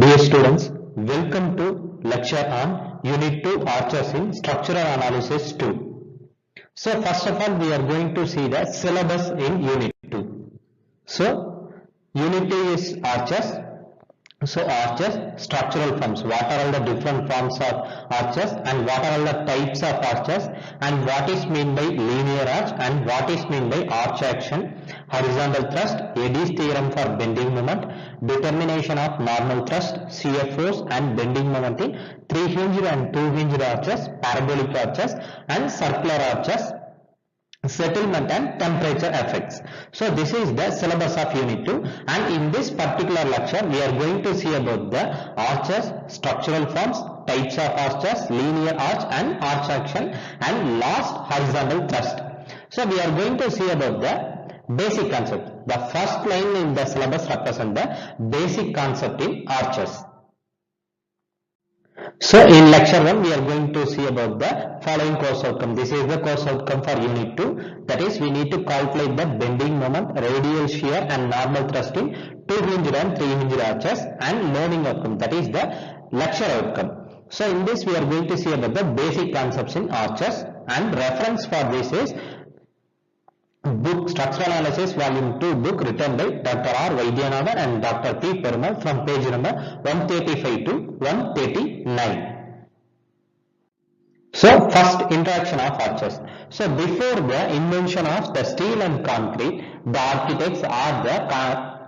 Dear students, welcome to lecture on Unit 2 Arches in Structural Analysis 2. So first of all we are going to see the syllabus in Unit 2. So Unit 2 is arches. So arches, structural forms, what are all the different forms of arches and what are all the types of arches and what is meant by linear arch and what is meant by arch action, horizontal thrust, Eddy's theorem for bending moment, determination of normal thrust, shear force and bending moment in 3-hinged and 2-hinged arches, parabolic arches and circular arches, settlement and temperature effects. So this is the syllabus of Unit 2, and in this particular lecture we are going to see about the arches, structural forms, types of arches, linear arch and arch action, and last horizontal thrust. So we are going to see about the basic concept. The first line in the syllabus represents the basic concept in arches. So in lecture 1 we are going to see about the following course outcome. This is the course outcome for Unit 2, that is we need to calculate the bending moment, radial shear and normal thrust in 2-hinged and 3-hinged arches, and learning outcome, that is the lecture outcome. So in this we are going to see about the basic concepts in arches, and reference for this is book Structural Analysis Volume 2 book written by Dr. R. Vaidyanathan and Dr. P. Perumal from page number 135 to 139. So first, introduction of arches. So before the invention of the steel and concrete, the architects or the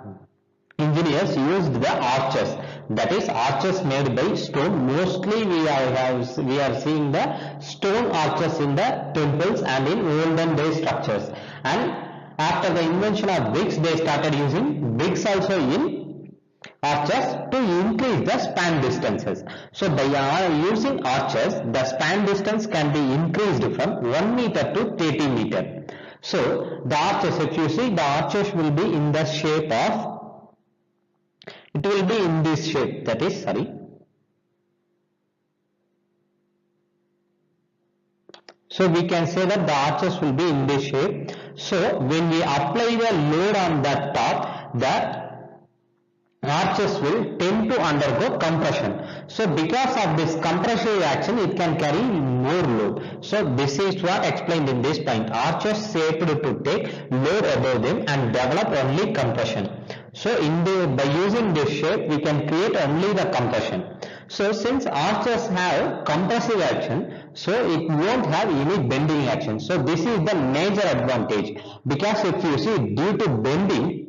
engineers used the arches, that is arches made by stone. Mostly we are seeing the stone arches in the temples and in olden day structures, and after the invention of bricks they started using bricks also in arches to increase the span distances. So by using arches, the span distance can be increased from 1 meter to 30 meter. So the arches, if you see, the arches will be in the shape of, it will be in this shape, that is, so we can say that the arches will be in this shape. So when we apply the load on that top, the arches will tend to undergo compression. So because of this compressive action, it can carry more load. So this is what explained in this point. Arches shaped to take load above them and develop only compression. So by using this shape, we can create only the compression. So since arches have compressive action, so it won't have any bending action. So this is the major advantage, because if you see, due to bending,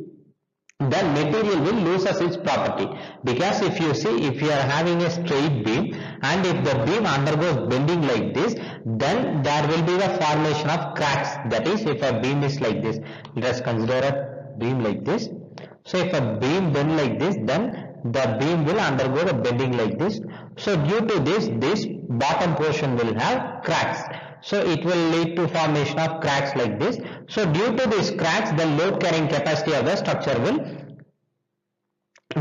the material will lose its property. Because if you see, if you are having a straight beam and if the beam undergoes bending like this, then there will be the formation of cracks. That is, if a beam is like this, let us consider a beam like this. So if a beam bend like this, then the beam will undergo the bending like this. So due to this bottom portion will have cracks. So it will lead to formation of cracks like this. So due to these cracks, the load carrying capacity of the structure will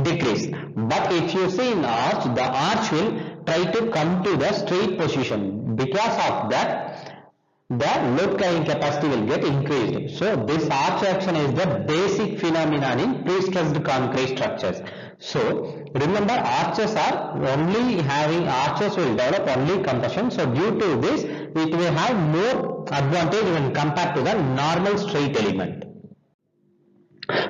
decrease. But if you see in arch, the arch will try to come to the straight position. Because of that, the load carrying capacity will get increased. So this arch action is the basic phenomenon in pre-stressed concrete structures. So remember, arches are only having, arches will develop only compression. So due to this, it will have more advantage when compared to the normal straight element.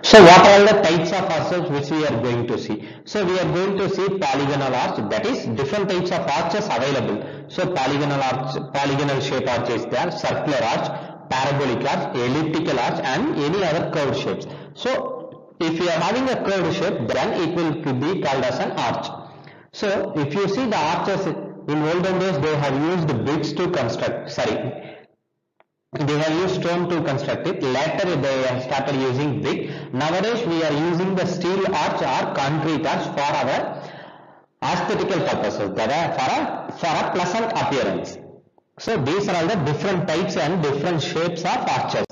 So what are all the types of arches which we are going to see? So we are going to see polygonal arch, that is different types of arches available. So polygonal arch, polygonal shape arch is there, circular arch, parabolic arch, elliptical arch and any other curved shapes. So if you are having a curved shape, then it will be called as an arch. So if you see the arches in olden days, they have used bricks to construct, they have used stone to construct it. Later they have started using brick. Nowadays we are using the steel arch or concrete arch for our aesthetical purposes, for a pleasant appearance. So these are all the different types and different shapes of arches.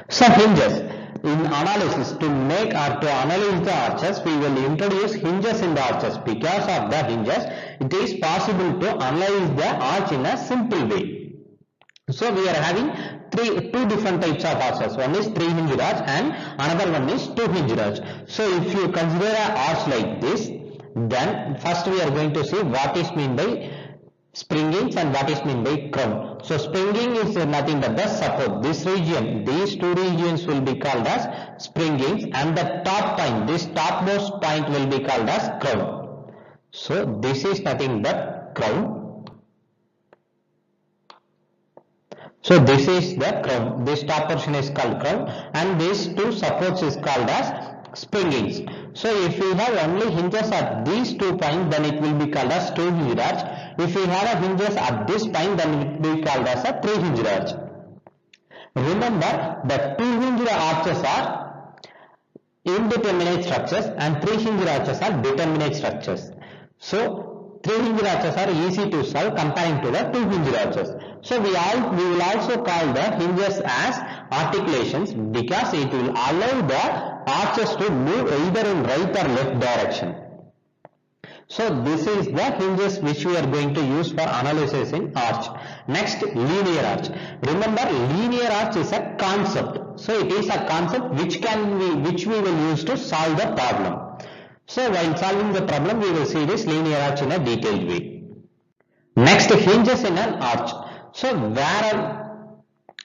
So hinges. In analysis, to make or to analyze the arches, we will introduce hinges in the arches. Because of the hinges, it is possible to analyze the arch in a simple way. So we are having two different types of arches. One is 3-hinged arch and another one is 2-hinged arch. So if you consider an arch like this, the then first we are going to see what is mean by springings and what is mean by crown. So springing is nothing but the support. This region, these two regions will be called as springings, and the top point, this topmost point will be called as crown. So this is nothing but crown. So this is the crown. This top portion is called crown, and these two supports is called as springings. So if we have only hinges at these 2 points, then it will be called as 2 hinged arch. If we have a hinges at this point, then it will be called as a 3 hinged arch. Remember, the 2 hinged arches are indeterminate structures and 3 hinged arches are determinate structures. So 3 hinged arches are easy to solve comparing to the 2 hinged arches. So we will also call the hinges as articulations because it will allow the arches to move either in right or left direction. So this is the hinges which we are going to use for analysis in arch. Next, linear arch. Remember, linear arch is a concept. So it is a concept which we will use to solve the problem. So while solving the problem, we will see this linear arch in a detailed way. Next, hinges in an arch. So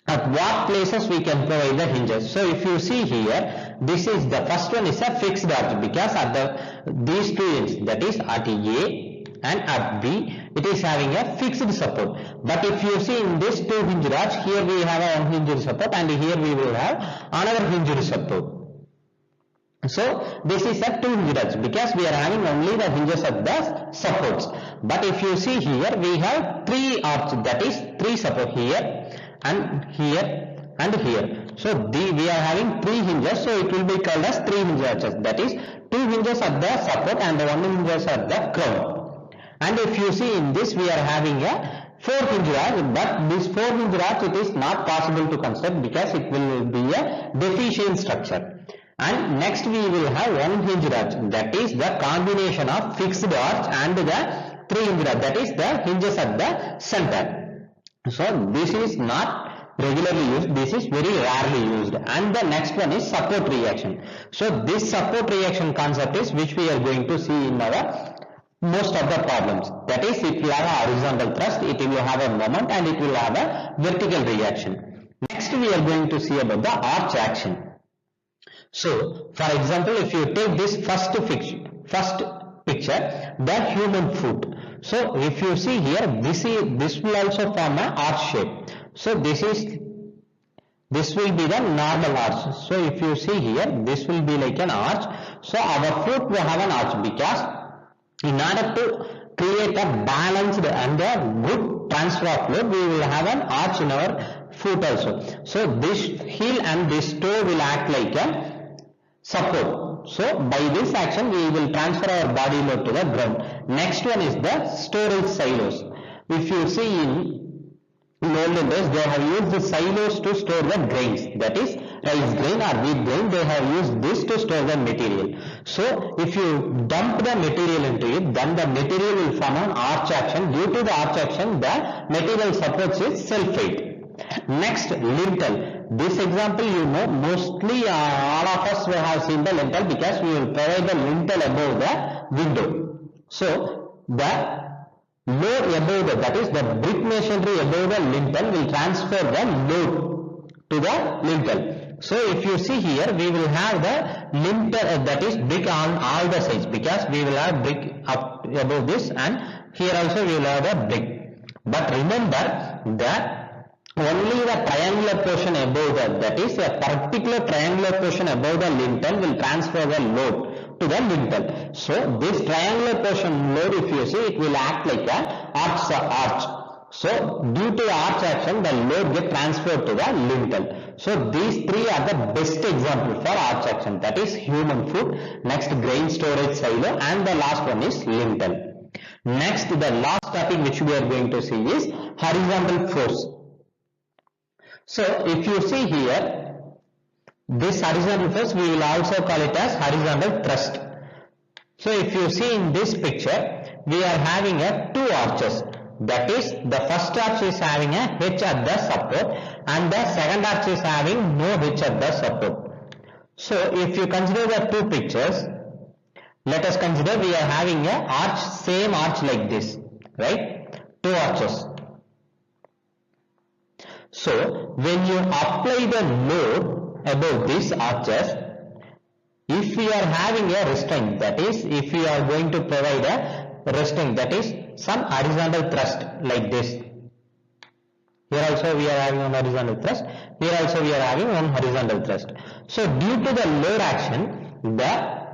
at what places we can provide the hinges. So if you see here, this is the first one is a fixed arch because at these two ends, that is at A and at B, it is having a fixed support. But if you see in this 2 hinged arch, here we have a unhinged support and here we will have another hinged support. So this is a 2 hinged arch because we are having only the hinges at the supports. But if you see here, we have 3 arches, that is 3 support here and here and here. So we are having 3 hinges, so it will be called as 3 hinge arches, that is 2 hinges at the support and 1 hinges at the crown. And if you see in this, we are having a 4 hinge arch, but this 4 hinge arch, it is not possible to construct because it will be a deficient structure. And next we will have 1 hinge arch, that is the combination of fixed arch and the 3 hinge arch, that is the hinges at the center. So this is not regularly used, this is very rarely used. And the next one is support reaction. So this support reaction concept is which we are going to see in our most of the problems. That is, it will have a horizontal thrust, it will have a moment and it will have a vertical reaction. Next we are going to see about the arch action. So for example, if you take this first picture, the human foot. So if you see here, this will also form an arch shape. So this will be the normal arch. So if you see here, this will be like an arch. So our foot will have an arch because in order to create a balanced and a good transfer of load, we will have an arch in our foot also. So this heel and this toe will act like a support. So by this action we will transfer our body load to the ground. Next one is the storage silos. If you see in olden days, they have used the silos to store the grains, that is rice grain or wheat grain. They have used this to store the material. So if you dump the material into it, then the material will form an arch action. Due to the arch action, the material supports its self-weight. Next, lintel. This example, you know, mostly all of us will have seen the lintel because we will provide the lintel above the window. So the load above that is the brick masonry above the lintel will transfer the load to the lintel. So if you see here, we will have the lintel that is brick on all the sides because we will have brick up above this and here also we will have the brick. But remember that only the triangular portion above that is a particular triangular portion above the lintel will transfer the load to the lintel. So this triangular portion load, if you see, it will act like a arch. So due to arch action, the load get transferred to the lintel. So these three are the best example for arch action, that is human foot, next grain storage silo, and the last one is lintel. Next, the last topic which we are going to see is horizontal force. So if you see here, this horizontal force, we will also call it as horizontal thrust. So if you see in this picture, we are having two arches. That is, the first arch is having a H at the support and the second arch is having no H at the support. So if you consider the two pictures, Let us consider we are having a arch, same arch like this, right? Two arches. So when you apply the load above these arches, if we are having a restraint, that is, if we are going to provide a restraint, that is some horizontal thrust like this. Here also we are having one horizontal thrust. Here also we are having one horizontal thrust. So due to the load action, the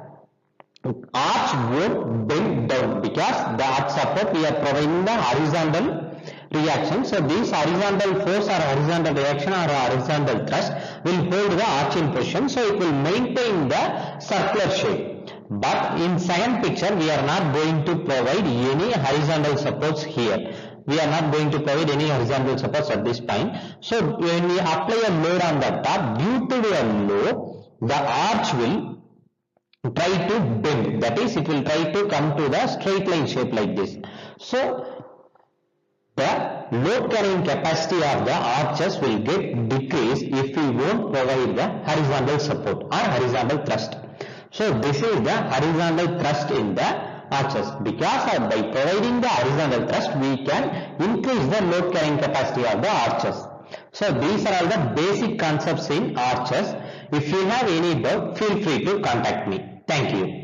arch won't bend down because the arch support we are providing the horizontal reaction. So this horizontal force or horizontal reaction or horizontal thrust will hold the arch in position. So it will maintain the circular shape. But in second picture we are not going to provide any horizontal supports here. We are not going to provide any horizontal supports at this point. So when we apply a load on the top, due to the load, the arch will try to bend, that is, it will try to come to the straight line shape like this. So the load carrying capacity of the arches will get decreased if we won't provide the horizontal support or horizontal thrust. So this is the horizontal thrust in the arches. Because by providing the horizontal thrust, we can increase the load carrying capacity of the arches. So these are all the basic concepts in arches. If you have any doubt, feel free to contact me. Thank you.